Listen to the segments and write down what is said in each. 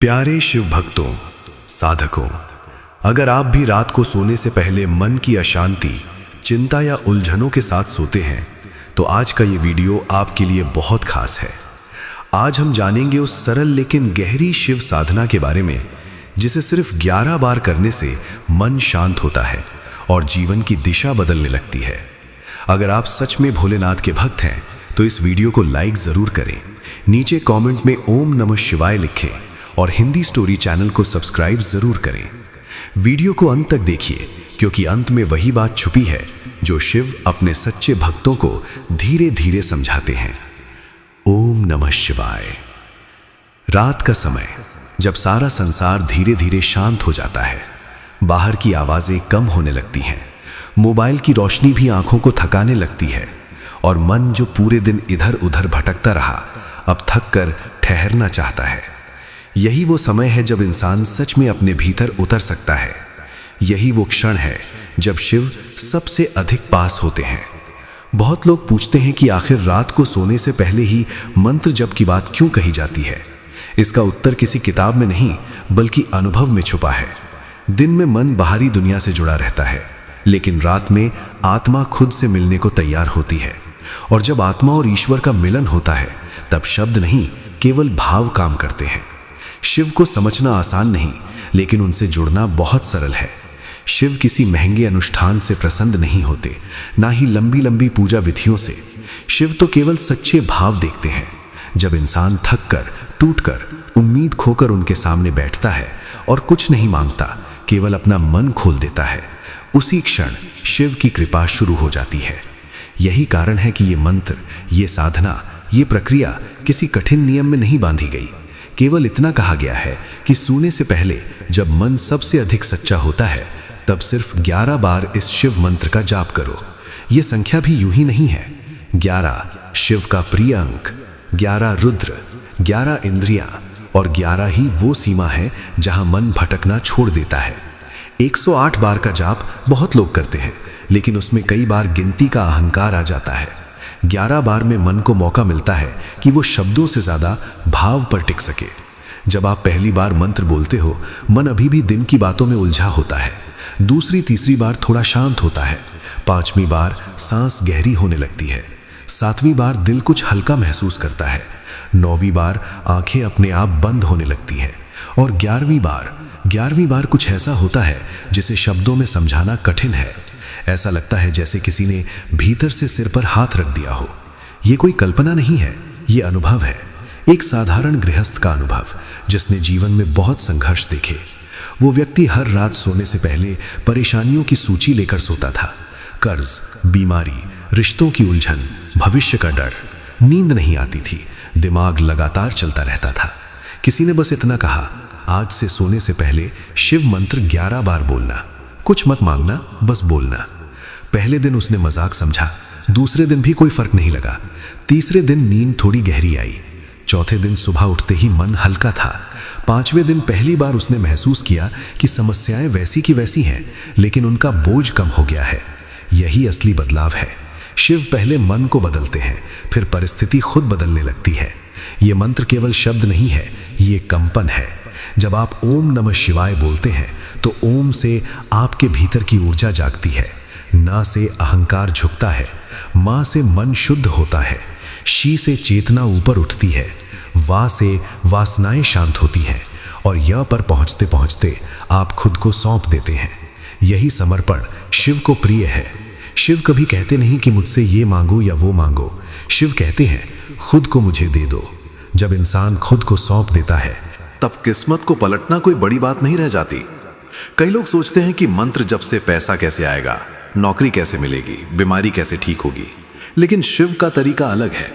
प्यारे शिव भक्तों, साधकों, अगर आप भी रात को सोने से पहले मन की अशांति, चिंता या उलझनों के साथ सोते हैं तो आज का ये वीडियो आपके लिए बहुत खास है। आज हम जानेंगे उस सरल लेकिन गहरी शिव साधना के बारे में जिसे सिर्फ 11 बार करने से मन शांत होता है और जीवन की दिशा बदलने लगती है। अगर आप सच में भोलेनाथ के भक्त हैं तो इस वीडियो को लाइक जरूर करें, नीचे कमेंट में ओम नमः शिवाय लिखें और हिंदी स्टोरी चैनल को सब्सक्राइब जरूर करें। वीडियो को अंत तक देखिए क्योंकि अंत में वही बात छुपी है जो शिव अपने सच्चे भक्तों को धीरे धीरे समझाते हैं। ओम नमः शिवाय। रात का समय जब सारा संसार धीरे धीरे शांत हो जाता है, बाहर की आवाजें कम होने लगती हैं, मोबाइल की रोशनी भी आंखों को थकाने लगती है और मन जो पूरे दिन इधर उधर भटकता रहा अब थक कर ठहरना चाहता है। यही वो समय है जब इंसान सच में अपने भीतर उतर सकता है। यही वो क्षण है जब शिव सबसे अधिक पास होते हैं। बहुत लोग पूछते हैं कि आखिर रात को सोने से पहले ही मंत्र जप की बात क्यों कही जाती है। इसका उत्तर किसी किताब में नहीं बल्कि अनुभव में छुपा है। दिन में मन बाहरी दुनिया से जुड़ा रहता है, लेकिन रात में आत्मा खुद से मिलने को तैयार होती है। और जब आत्मा और ईश्वर का मिलन होता है तब शब्द नहीं केवल भाव काम करते हैं। शिव को समझना आसान नहीं, लेकिन उनसे जुड़ना बहुत सरल है। शिव किसी महंगे अनुष्ठान से प्रसन्न नहीं होते, ना ही लंबी लंबी पूजा विधियों से। शिव तो केवल सच्चे भाव देखते हैं। जब इंसान थक कर, टूट कर, उम्मीद खोकर उनके सामने बैठता है और कुछ नहीं मांगता, केवल अपना मन खोल देता है, उसी क्षण शिव की कृपा शुरू हो जाती है। यही कारण है कि ये मंत्र, ये साधना, ये प्रक्रिया किसी कठिन नियम में नहीं बांधी गई। केवल इतना कहा गया है कि सोने से पहले जब मन सबसे अधिक सच्चा होता है तब सिर्फ 11 बार इस शिव मंत्र का जाप करो। ये संख्या भी यूं ही नहीं है। 11 शिव का प्रिय अंक, 11 रुद्र, 11 इंद्रियां और 11 ही वो सीमा है जहां मन भटकना छोड़ देता है। 108 बार का जाप बहुत लोग करते हैं, लेकिन उसमें कई बार गिनती का अहंकार आ जाता है। 11 बार में मन को मौका मिलता है कि वो शब्दों से ज्यादा भाव पर टिक सके। जब आप पहली बार मंत्र बोलते हो, मन अभी भी दिन की बातों में उलझा होता है। दूसरी तीसरी बार थोड़ा शांत होता है। 5वीं बार सांस गहरी होने लगती है। 7वीं बार दिल कुछ हल्का महसूस करता है। 9वीं बार आंखें अपने आप बंद होने लगती हैं और 11वीं बार कुछ ऐसा होता है जिसे शब्दों में समझाना कठिन है। ऐसा लगता है जैसे किसी ने भीतर से सिर पर हाथ रख दिया हो। ये कोई कल्पना नहीं है, ये अनुभव है, एक साधारण गृहस्थ का अनुभव जिसने जीवन में बहुत संघर्ष देखे। वो व्यक्ति हर रात सोने से पहले परेशानियों की सूची लेकर सोता था। कर्ज, बीमारी, रिश्तों की उलझन, भविष्य का डर। नींद नहीं आती थी, दिमाग लगातार चलता रहता था। किसी ने बस इतना कहा, आज से सोने से पहले शिव मंत्र 11 बार बोलना, कुछ मत मांगना, बस बोलना। पहले दिन उसने मजाक समझा, दूसरे दिन भी कोई फर्क नहीं लगा, तीसरे दिन नींद थोड़ी गहरी आई, चौथे दिन सुबह उठते ही मन हल्का था, 5वें दिन पहली बार उसने महसूस किया कि समस्याएं वैसी की वैसी हैं, लेकिन उनका बोझ कम हो गया है। यही असली बदलाव है। शिव पहले मन को बदलते हैं, फिर परिस्थिति खुद बदलने लगती है। ये मंत्र केवल शब्द नहीं है, ये कंपन है। जब आप ओम नमः शिवाय बोलते हैं तो ओम से आपके भीतर की ऊर्जा जागती है, ना से अहंकार झुकता है, माँ से मन शुद्ध होता है, शी से चेतना ऊपर उठती है, वा से वासनाएं शांत होती हैं और य पर पहुँचते पहुँचते आप खुद को सौंप देते हैं। यही समर्पण शिव को प्रिय है। शिव कभी कहते नहीं कि मुझसे ये मांगो या वो मांगो। शिव कहते हैं खुद को मुझे दे दो। जब इंसान खुद को सौंप देता है तब किस्मत को पलटना कोई बड़ी बात नहीं रह जाती। कई लोग सोचते हैं कि मंत्र जप से पैसा कैसे आएगा, नौकरी कैसे मिलेगी, बीमारी कैसे ठीक होगी, लेकिन शिव का तरीका अलग है।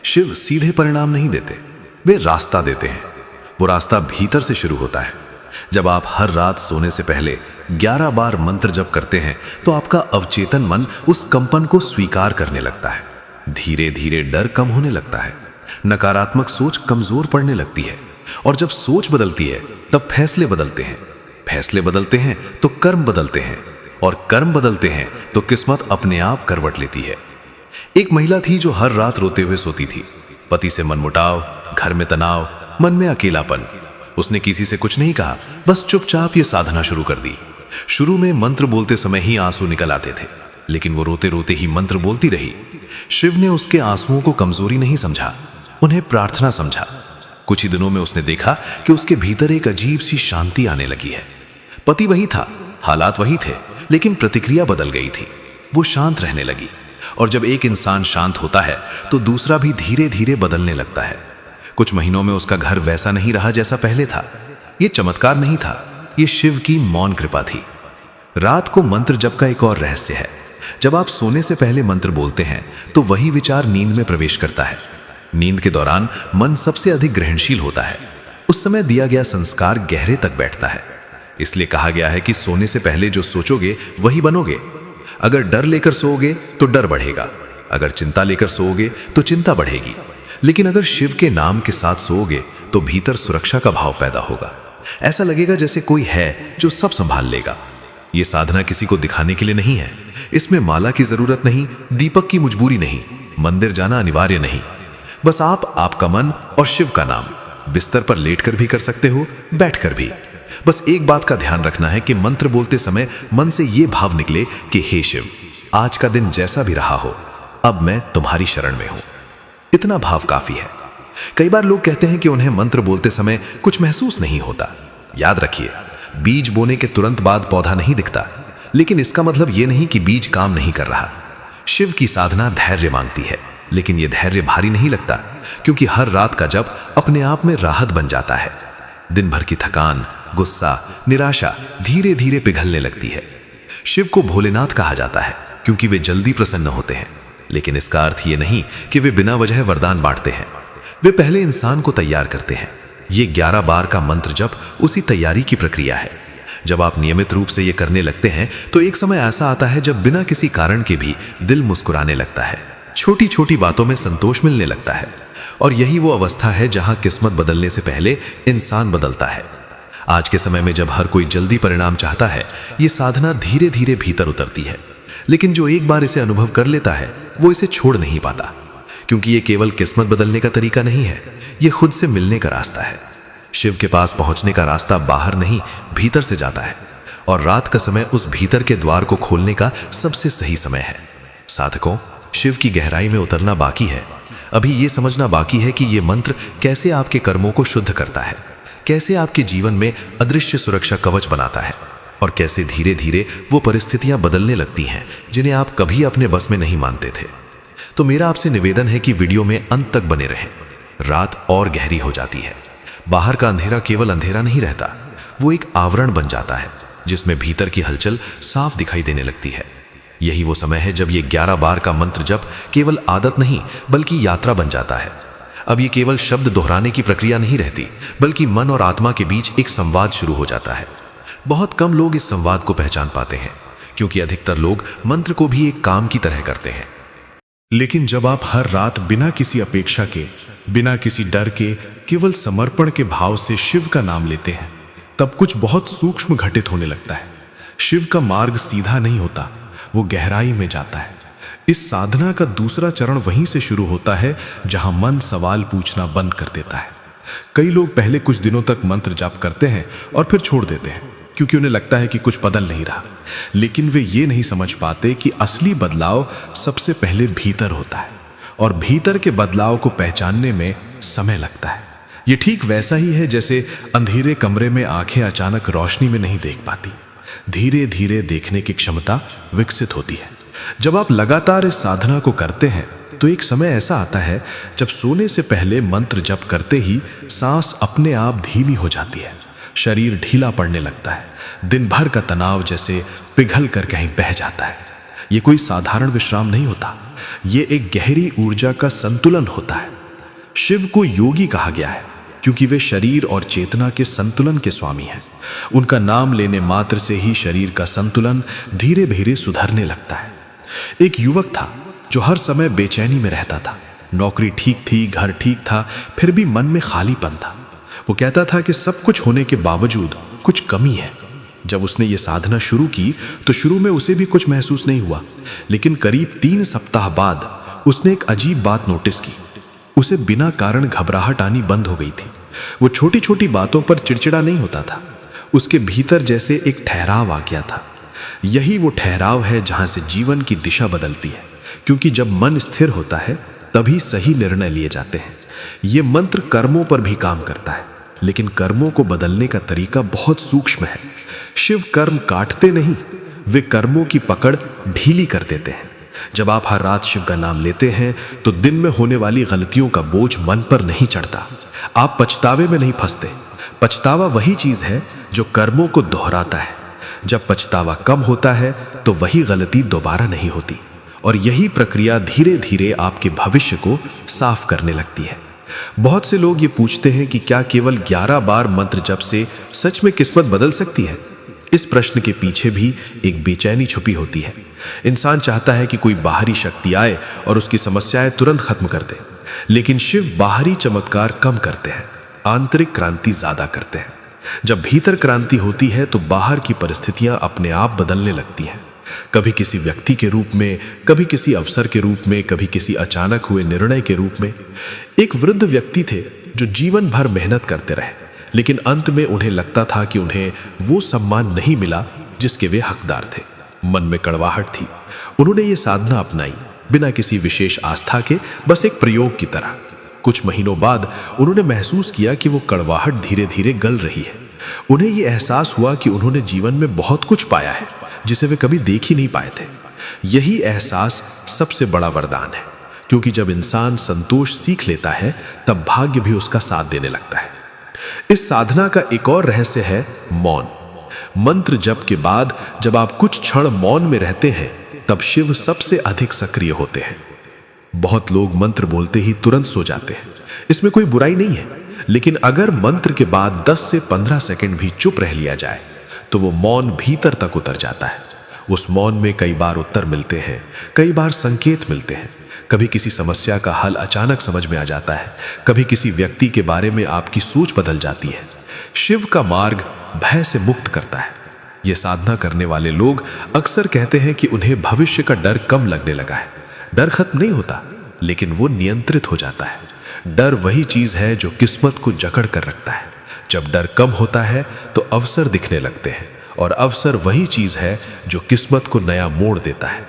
शिव सीधे परिणाम नहीं देते, वे रास्ता देते हैं। वो रास्ता भीतर से शुरू होता है। जब आप हर रात सोने से पहले 11 बार मंत्र जप करते हैं तो आपका अवचेतन मन उस कंपन को स्वीकार करने लगता है। धीरे धीरे डर कम होने लगता है, नकारात्मक सोच कमजोर पड़ने लगती है और जब सोच बदलती है तब फैसले बदलते हैं, फैसले बदलते हैं तो कर्म बदलते हैं और कर्म बदलते हैं तो किस्मत अपने आप करवट लेती है। एक महिला थी जो हर रात रोते हुए सोती थी। पति से मनमुटाव, घर में तनाव, मन में अकेलापन। उसने किसी से कुछ नहीं कहा, बस चुपचाप ये साधना शुरू कर दी। शुरू में मंत्र बोलते समय ही आंसू निकल आते थे, लेकिन वो रोते रोते ही मंत्र बोलती रही। शिव ने उसके आंसुओं को कमजोरी नहीं समझा, उन्हें प्रार्थना समझा। कुछ ही दिनों में उसने देखा कि उसके भीतर एक अजीब सी शांति आने लगी है। पति वही था, हालात वही थे, लेकिन प्रतिक्रिया बदल गई थी। वो शांत रहने लगी, और जब एक इंसान शांत होता है तो दूसरा भी धीरे धीरे बदलने लगता है। कुछ महीनों में उसका घर वैसा नहीं रहा जैसा पहले था। ये चमत्कार नहीं था, ये शिव की मौन कृपा थी। रात को मंत्र जप का एक और रहस्य है। जब आप सोने से पहले मंत्र बोलते हैं तो वही विचार नींद में प्रवेश करता है। नींद के दौरान मन सबसे अधिक ग्रहणशील होता है। उस समय दिया गया संस्कार गहरे तक बैठता है। इसलिए कहा गया है कि सोने से पहले जो सोचोगे वही बनोगे। अगर डर लेकर सोओगे तो डर बढ़ेगा, अगर चिंता लेकर सोओगे तो चिंता बढ़ेगी, लेकिन अगर शिव के नाम के साथ सोओगे तो भीतर सुरक्षा का भाव पैदा होगा। ऐसा लगेगा जैसे कोई है जो सब संभाल लेगा। ये साधना किसी को दिखाने के लिए नहीं है। इसमें माला की जरूरत नहीं, दीपक की मजबूरी नहीं, मंदिर जाना अनिवार्य नहीं। बस आप, आपका मन और शिव का नाम बिस्तर पर लेटकर भी कर सकते हो, बैठकर भी। बस एक बात का ध्यान रखना है कि मंत्र बोलते समय मन से ये भाव निकले कि हे शिव, आज का दिन जैसा भी रहा हो, अब मैं तुम्हारी शरण में हूं। इतना भाव काफी है। कई बार लोग कहते हैं कि उन्हें मंत्र बोलते समय कुछ महसूस नहीं होता। याद रखिए, बीज बोने के तुरंत बाद पौधा नहीं दिखता, लेकिन इसका मतलब यह नहीं कि बीज काम नहीं कर रहा। शिव की साधना धैर्य मांगती है, लेकिन यह धैर्य भारी नहीं लगता, क्योंकि हर रात का जप अपने आप में राहत बन जाता है। दिन भर की थकान, गुस्सा, निराशा धीरे धीरे पिघलने लगती है। शिव को भोलेनाथ कहा जाता है क्योंकि वे जल्दी प्रसन्न होते हैं, लेकिन इसका अर्थ ये नहीं कि वे बिना वजह वरदान बांटते हैं। वे पहले इंसान को तैयार करते हैं। ये 11 बार का मंत्र जप उसी तैयारी की प्रक्रिया है। जब आप नियमित रूप से ये करने लगते हैं तो एक समय ऐसा आता है जब बिना किसी कारण के भी दिल मुस्कुराने लगता है, छोटी छोटी बातों में संतोष मिलने लगता है। और यही वो अवस्था है जहां किस्मत बदलने से पहले इंसान बदलता है। आज के समय में जब हर कोई जल्दी परिणाम चाहता है, ये साधना धीरे धीरे भीतर उतरती है। लेकिन जो एक बार इसे अनुभव कर लेता है वो इसे छोड़ नहीं पाता, क्योंकि ये केवल किस्मत बदलने का तरीका नहीं है, ये खुद से मिलने का रास्ता है। शिव के पास पहुंचने का रास्ता बाहर नहीं, भीतर से जाता है, और रात का समय उस भीतर के द्वार को खोलने का सबसे सही समय है। साधकों, शिव की गहराई में उतरना बाकी है। अभी ये समझना बाकी है कि ये मंत्र कैसे आपके कर्मों को शुद्ध करता है, कैसे आपके जीवन में अदृश्य सुरक्षा कवच बनाता है, और कैसे धीरे धीरे वो परिस्थितियां बदलने लगती हैं जिन्हें आप कभी अपने बस में नहीं मानते थे। तो मेरा आपसे निवेदन है कि वीडियो में अंत तक बने रहें। रात और गहरी हो जाती है। बाहर का अंधेरा केवल अंधेरा नहीं रहता, वो एक आवरण बन जाता है जिसमें भीतर की हलचल साफ दिखाई देने लगती है। यही वो समय है जब ये 11 बार का मंत्र जप केवल आदत नहीं बल्कि यात्रा बन जाता है। अब ये केवल शब्द दोहराने की प्रक्रिया नहीं रहती, बल्कि मन और आत्मा के बीच एक संवाद शुरू हो जाता है। बहुत कम लोग इस संवाद को पहचान पाते हैं, क्योंकि अधिकतर लोग मंत्र को भी एक काम की तरह करते हैं। लेकिन जब आप हर रात बिना किसी अपेक्षा के, बिना किसी डर के, केवल समर्पण के भाव से शिव का नाम लेते हैं, तब कुछ बहुत सूक्ष्म घटित होने लगता है। शिव का मार्ग सीधा नहीं होता, वो गहराई में जाता है। इस साधना का दूसरा चरण वहीं से शुरू होता है जहां मन सवाल पूछना बंद कर देता है। कई लोग पहले कुछ दिनों तक मंत्र जाप करते हैं और फिर छोड़ देते हैं, क्योंकि उन्हें लगता है कि कुछ बदल नहीं रहा। लेकिन वे ये नहीं समझ पाते कि असली बदलाव सबसे पहले भीतर होता है, और भीतर के बदलाव को पहचानने में समय लगता है। ये ठीक वैसा ही है जैसे अंधेरे कमरे में आंखें अचानक रोशनी में नहीं देख पाती। धीरे धीरे देखने की क्षमता विकसित होती है। जब आप लगातार इस साधना को करते हैं तो एक समय ऐसा आता है जब सोने से पहले मंत्र जप करते ही सांस अपने आप धीमी हो जाती है, शरीर ढीला पड़ने लगता है, दिन भर का तनाव जैसे पिघल कर कहीं बह जाता है। ये कोई साधारण विश्राम नहीं होता, ये एक गहरी ऊर्जा का संतुलन होता है। शिव को योगी कहा गया है क्योंकि वे शरीर और चेतना के संतुलन के स्वामी हैं। उनका नाम लेने मात्र से ही शरीर का संतुलन धीरे धीरे सुधरने लगता है। एक युवक था जो हर समय बेचैनी में रहता था। नौकरी ठीक थी, घर ठीक था, फिर भी मन में खालीपन था। वो कहता था कि सब कुछ होने के बावजूद कुछ कमी है। जब उसने ये साधना शुरू की तो शुरू में उसे भी कुछ महसूस नहीं हुआ, लेकिन करीब 3 सप्ताह बाद उसने एक अजीब बात नोटिस की। उसे बिना कारण घबराहट आनी बंद हो गई थी। वो छोटी छोटी बातों पर चिड़चिड़ा नहीं होता था। उसके भीतर जैसे एक ठहराव आ गया था। यही वो ठहराव है जहां से जीवन की दिशा बदलती है, क्योंकि जब मन स्थिर होता है तभी सही निर्णय लिए जाते हैं। ये मंत्र कर्मों पर भी काम करता है, लेकिन कर्मों को बदलने का तरीका बहुत सूक्ष्म है। शिव कर्म काटते नहीं, वे कर्मों की पकड़ ढीली कर देते हैं। जब आप हर रात शिव का नाम लेते हैं तो दिन में होने वाली गलतियों का बोझ मन पर नहीं चढ़ता। आप पछतावे में नहीं फंसते। पछतावा वही चीज है जो कर्मों को दोहराता है। जब पछतावा कम होता है तो वही गलती दोबारा नहीं होती, और यही प्रक्रिया धीरे धीरे आपके भविष्य को साफ करने लगती है। बहुत से लोग ये पूछते हैं कि क्या केवल 11 बार मंत्र जप से सच में किस्मत बदल सकती है? इस प्रश्न के पीछे भी एक बेचैनी छुपी होती है। इंसान चाहता है कि कोई बाहरी शक्ति आए और उसकी समस्याएं तुरंत खत्म कर दे, लेकिन शिव बाहरी चमत्कार कम करते हैं, आंतरिक क्रांति ज्यादा करते हैं। जब भीतर क्रांति होती है तो बाहर की परिस्थितियां अपने आप बदलने लगती हैं। कभी किसी व्यक्ति के रूप में, कभी किसी अवसर के रूप में, कभी किसी अचानक हुए निर्णय के रूप में। एक वृद्ध व्यक्ति थे जो जीवन भर मेहनत करते रहे, लेकिन अंत में उन्हें लगता था कि उन्हें वो सम्मान नहीं मिला जिसके वे हकदार थे। मन में कड़वाहट थी। उन्होंने ये साधना अपनाई, बिना किसी विशेष आस्था के, बस एक प्रयोग की तरह। कुछ महीनों बाद उन्होंने महसूस किया कि वो कड़वाहट धीरे धीरे गल रही है। उन्हें ये एहसास हुआ कि उन्होंने जीवन में बहुत कुछ पाया है जिसे वे कभी देख ही नहीं पाए थे। यही एहसास सबसे बड़ा वरदान है, क्योंकि जब इंसान संतोष सीख लेता है तब भाग्य भी उसका साथ देने लगता है। इस साधना का एक और रहस्य है मौन। मंत्र जप के बाद जब आप कुछ क्षण मौन में रहते हैं तब शिव सबसे अधिक सक्रिय होते हैं। बहुत लोग मंत्र बोलते ही तुरंत सो जाते हैं। इसमें कोई बुराई नहीं है, लेकिन अगर मंत्र के बाद 10 से 15 सेकंड भी चुप रह लिया जाए तो वो मौन भीतर तक उतर जाता है। उस मौन में कई बार उत्तर मिलते हैं, कई बार संकेत मिलते हैं। कभी किसी समस्या का हल अचानक समझ में आ जाता है, कभी किसी व्यक्ति के बारे में आपकी सोच बदल जाती है। शिव का मार्ग भय से मुक्त करता है। ये साधना करने वाले लोग अक्सर कहते हैं कि उन्हें भविष्य का डर कम लगने लगा है। डर खत्म नहीं होता, लेकिन वो नियंत्रित हो जाता है। डर वही चीज है जो किस्मत को जकड़ कर रखता है। जब डर कम होता है तो अवसर दिखने लगते हैं, और अवसर वही चीज है जो किस्मत को नया मोड़ देता है।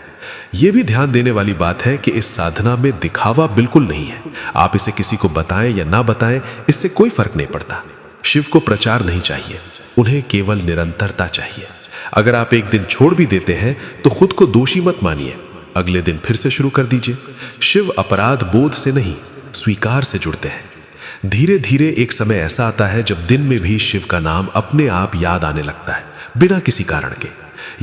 यह भी ध्यान देने वाली बात है कि इस साधना में दिखावा बिल्कुल नहीं है। आप इसे किसी को बताएं या ना बताएं, इससे कोई फर्क नहीं पड़ता। शिव को प्रचार नहीं चाहिए, उन्हें केवल निरंतरता चाहिए। अगर आप एक दिन छोड़ भी देते हैं तो खुद को दोषी मत मानिए, अगले दिन फिर से शुरू कर दीजिए। शिव अपराध बोध से नहीं, स्वीकार से जुड़ते हैं। धीरे धीरे एक समय ऐसा आता है जब दिन में भी शिव का नाम अपने आप याद आने लगता है, बिना किसी कारण के।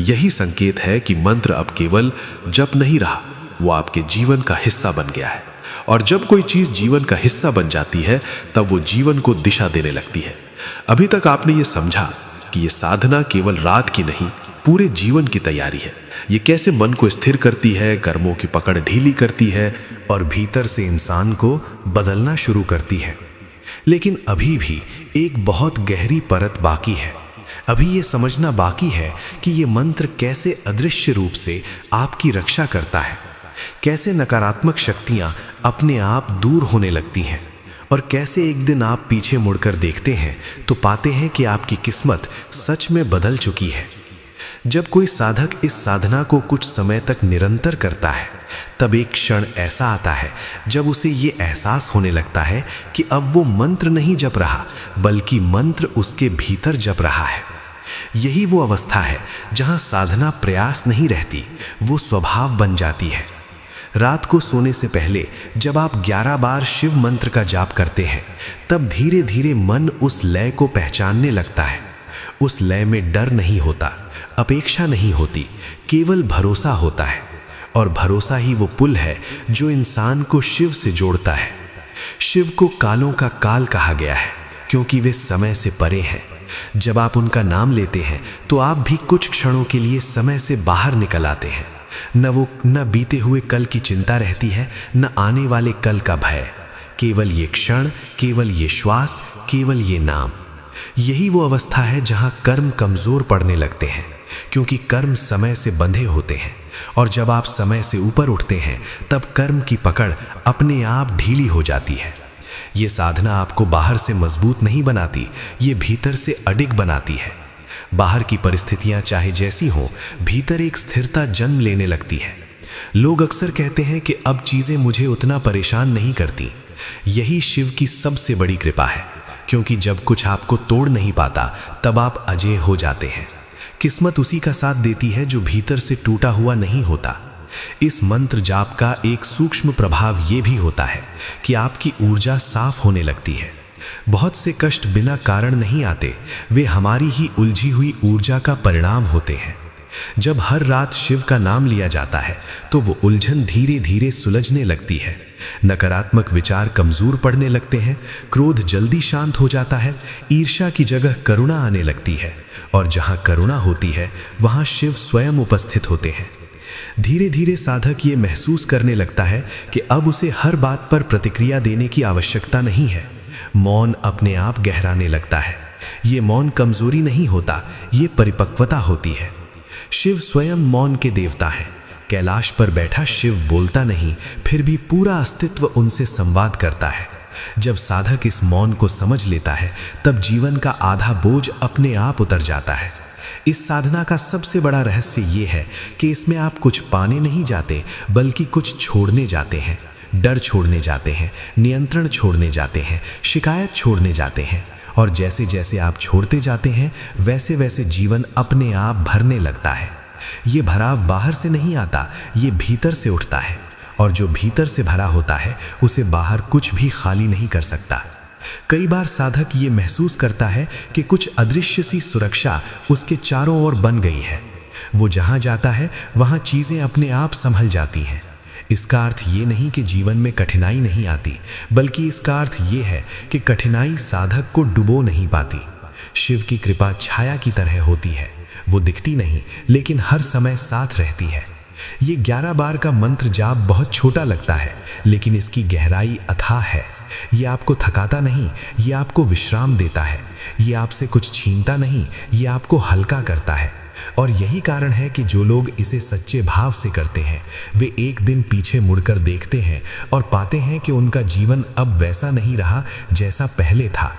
यही संकेत है कि मंत्र अब केवल जप नहीं रहा, वो आपके जीवन का हिस्सा बन गया है। और जब कोई चीज जीवन का हिस्सा बन जाती है तब वो जीवन को दिशा देने लगती है। अभी तक आपने ये समझा कि ये साधना केवल रात की नहीं, पूरे जीवन की तैयारी है। ये कैसे मन को स्थिर करती है, कर्मों की पकड़ ढीली करती है और भीतर से इंसान को बदलना शुरू करती है। लेकिन अभी भी एक बहुत गहरी परत बाकी है। अभी ये समझना बाकी है कि ये मंत्र कैसे अदृश्य रूप से आपकी रक्षा करता है, कैसे नकारात्मक शक्तियां अपने आप दूर होने लगती हैं, और कैसे एक दिन आप पीछे मुड़कर देखते हैं तो पाते हैं कि आपकी किस्मत सच में बदल चुकी है। जब कोई साधक इस साधना को कुछ समय तक निरंतर करता है तब एक क्षण ऐसा आता है जब उसे ये एहसास होने लगता है कि अब वो मंत्र नहीं जप रहा, बल्कि मंत्र उसके भीतर जप रहा है। यही वो अवस्था है जहां साधना प्रयास नहीं रहती, वो स्वभाव बन जाती है। रात को सोने से पहले जब आप 11 बार शिव मंत्र का जाप करते हैं तब धीरे धीरे मन उस लय को पहचानने लगता है। उस लय में डर नहीं होता, अपेक्षा नहीं होती, केवल भरोसा होता है। और भरोसा ही वो पुल है जो इंसान को शिव से जोड़ता है। शिव को कालों का काल कहा गया है क्योंकि वे समय से परे हैं। जब आप उनका नाम लेते हैं तो आप भी कुछ क्षणों के लिए समय से बाहर निकल आते हैं। न बीते हुए कल की चिंता रहती है, न आने वाले कल का भय। केवल ये क्षण, केवल ये श्वास, केवल ये नाम। यही वो अवस्था है जहां कर्म कमजोर पड़ने लगते हैं, क्योंकि कर्म समय से बंधे होते हैं। और जब आप समय से ऊपर उठते हैं तब कर्म की पकड़ अपने आप ढीली हो जाती है। ये साधना आपको बाहर से मजबूत नहीं बनाती, ये भीतर से अडिग बनाती है। बाहर की परिस्थितियां चाहे जैसी हों, भीतर एक स्थिरता जन्म लेने लगती है। लोग अक्सर कहते हैं कि अब चीजें मुझे उतना परेशान नहीं करती। यही शिव की सबसे बड़ी कृपा है, क्योंकि जब कुछ आपको तोड़ नहीं पाता तब आप अजेय हो जाते हैं। किस्मत उसी का साथ देती है जो भीतर से टूटा हुआ नहीं होता। इस मंत्र जाप का एक सूक्ष्म प्रभाव ये भी होता है कि आपकी ऊर्जा साफ होने लगती है। बहुत से कष्ट बिना कारण नहीं आते, वे हमारी ही उलझी हुई ऊर्जा का परिणाम होते हैं। जब हर रात शिव का नाम लिया जाता है तो वो उलझन धीरे धीरे सुलझने लगती है। नकारात्मक विचार कमजोर पड़ने लगते हैं, क्रोध जल्दी शांत हो जाता है, ईर्ष्या की जगह करुणा आने लगती है, और जहां करुणा होती है वहां शिव स्वयं उपस्थित होते हैं। धीरे धीरे साधक ये महसूस करने लगता है कि अब उसे हर बात पर प्रतिक्रिया देने की आवश्यकता नहीं है। मौन अपने आप गहराने लगता है। ये मौन कमजोरी नहीं होता, ये परिपक्वता होती है। शिव स्वयं मौन के देवता हैं। कैलाश पर बैठा शिव बोलता नहीं, फिर भी पूरा अस्तित्व उनसे संवाद करता है। जब साधक इस मौन को समझ लेता है तब जीवन का आधा बोझ अपने आप उतर जाता है। इस साधना का सबसे बड़ा रहस्य ये है कि इसमें आप कुछ पाने नहीं जाते, बल्कि कुछ छोड़ने जाते हैं। डर छोड़ने जाते हैं, नियंत्रण छोड़ने जाते हैं, शिकायत छोड़ने जाते हैं, और जैसे जैसे आप छोड़ते जाते हैं वैसे वैसे जीवन अपने आप भरने लगता है। ये भराव बाहर से नहीं आता, ये भीतर से उठता है, और जो भीतर से भरा होता है उसे बाहर कुछ भी खाली नहीं कर सकता। कई बार साधक ये महसूस करता है कि कुछ अदृश्य सी सुरक्षा उसके चारों ओर बन गई है। वो जहाँ जाता है वहाँ चीज़ें अपने आप संभल जाती हैं। इसका अर्थ ये नहीं कि जीवन में कठिनाई नहीं आती, बल्कि इसका अर्थ ये है कि कठिनाई साधक को डुबो नहीं पाती। शिव की कृपा छाया की तरह होती है, वो दिखती नहीं लेकिन हर समय साथ रहती है। ये 11 बार का मंत्र जाप बहुत छोटा लगता है, लेकिन इसकी गहराई अथाह है। ये आपको थकाता नहीं, ये आपको विश्राम देता है। ये आपसे कुछ छीनता नहीं, ये आपको हल्का करता है। और यही कारण है कि जो लोग इसे सच्चे भाव से करते हैं वे एक दिन पीछे मुड़कर देखते हैं और पाते हैं कि उनका जीवन अब वैसा नहीं रहा जैसा पहले था।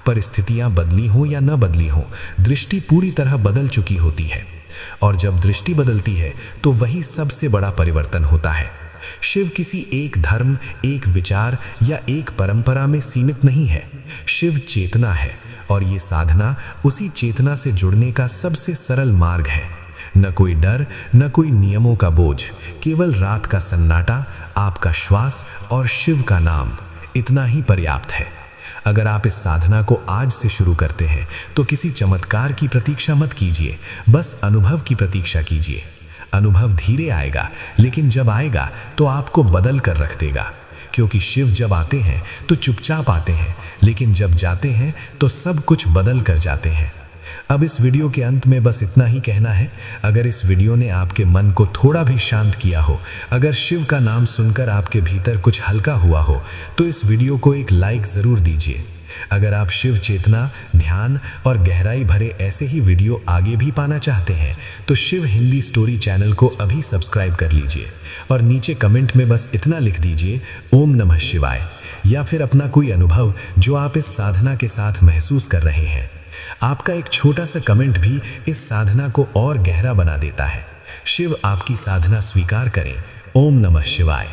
परिस्थितियां बदली हों या न बदली हों, दृष्टि पूरी तरह बदल चुकी होती है, और जब दृष्टि बदलती है तो वही सबसे बड़ा परिवर्तन होता है। शिव किसी एक धर्म, एक विचार या एक परंपरा में सीमित नहीं है। शिव चेतना है, और ये साधना उसी चेतना से जुड़ने का सबसे सरल मार्ग है। न कोई डर, न कोई नियमों का बोझ, केवल रात का सन्नाटा, आपका श्वास और शिव का नाम, इतना ही पर्याप्त है। अगर आप इस साधना को आज से शुरू करते हैं तो किसी चमत्कार की प्रतीक्षा मत कीजिए, बस अनुभव की प्रतीक्षा कीजिए। अनुभव धीरे आएगा, लेकिन जब आएगा तो आपको बदल कर रख देगा। क्योंकि शिव जब आते हैं तो चुपचाप आते हैं, लेकिन जब जाते हैं तो सब कुछ बदल कर जाते हैं। अब इस वीडियो के अंत में बस इतना ही कहना है। अगर इस वीडियो ने आपके मन को थोड़ा भी शांत किया हो, अगर शिव का नाम सुनकर आपके भीतर कुछ हल्का हुआ हो, तो इस वीडियो को एक लाइक ज़रूर दीजिए। अगर आप शिव चेतना, ध्यान और गहराई भरे ऐसे ही वीडियो आगे भी पाना चाहते हैं तो शिव हिंदी स्टोरी चैनल को अभी सब्सक्राइब कर लीजिए, और नीचे कमेंट में बस इतना लिख दीजिए, ओम नमः शिवाय, या फिर अपना कोई अनुभव जो आप इस साधना के साथ महसूस कर रहे हैं। आपका एक छोटा सा कमेंट भी इस साधना को और गहरा बना देता है। शिव आपकी साधना स्वीकार करें। ओम नमः शिवाय।